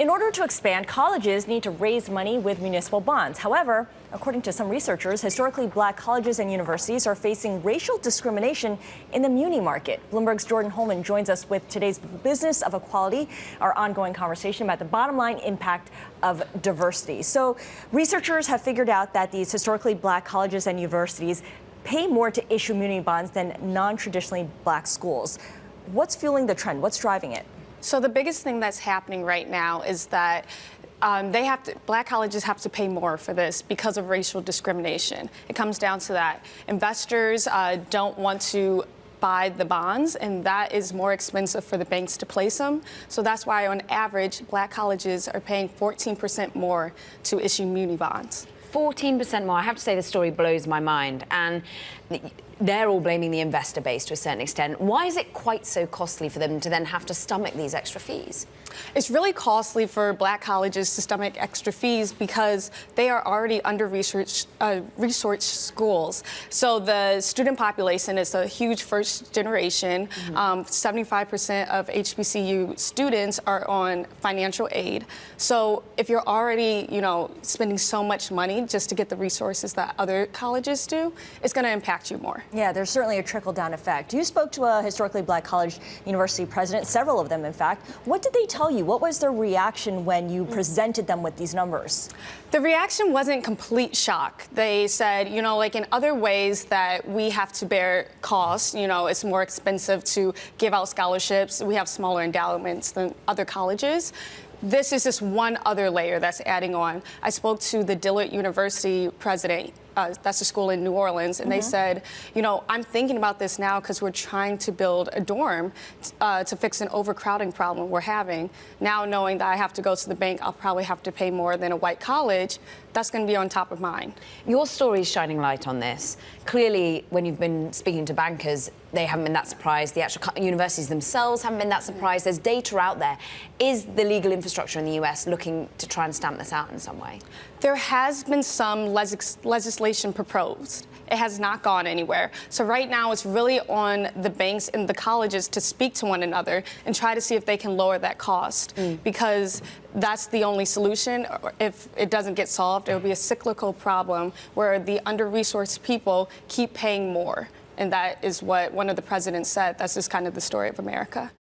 In order to expand, colleges need to raise money with municipal bonds. However, according to some researchers, historically black colleges and universities are facing racial discrimination in the Muni market. Bloomberg's Jordan Holman joins us with today's Business of Equality, our ongoing conversation about the bottom line impact of diversity. So researchers have figured out that these historically black colleges and universities pay more to issue Muni bonds than non-traditionally black schools. What's fueling the trend? What's driving it? So the biggest thing that's happening right now is that black colleges have to pay more for this because of racial discrimination. It comes down to that. Investors don't want to buy the bonds, and that is more expensive for the banks to place them. So that's why, on average, black colleges are paying 14% more to issue Muni bonds. 14% more. I have to say, the story blows my mind. And they're all blaming the investor base to a certain extent. Why is it quite so costly for them to then have to stomach these extra fees? It's really costly for black colleges to stomach extra fees because they are already under-resourced schools. So the student population is a huge first generation. 75% of HBCU students are on financial aid. So if you're already, spending so much money just to get the resources that other colleges do, it's going to impact you more. Yeah, there's certainly a trickle-down effect. You spoke to a historically black college university president, several of them, in fact. What did they tell you? What was their reaction when you presented them with these numbers? The reaction wasn't complete shock. They said, like in other ways that we have to bear costs, it's more expensive to give out scholarships. We have smaller endowments than other colleges. This is just one other layer that's adding on. I spoke to the Dillard University president. That's a school in New Orleans, and they said, I'm thinking about this now because we're trying to build a dorm to fix an overcrowding problem we're having. Now, knowing that I have to go to the bank, I'll probably have to pay more than a white college. That's going to be on top of mine. Your story is shining light on this. Clearly, when you've been speaking to bankers, they haven't been that surprised. The actual universities themselves haven't been that surprised. There's data out there. Is the legal infrastructure in the US looking to try and stamp this out in some way? There has been some legislation proposed. It has not gone anywhere. So right now it's really on the banks and the colleges to speak to one another and try to see if they can lower that cost, because that's the only solution. If it doesn't get solved, it will be a cyclical problem where the under-resourced people keep paying more. And that is what one of the presidents said. That's just kind of the story of America.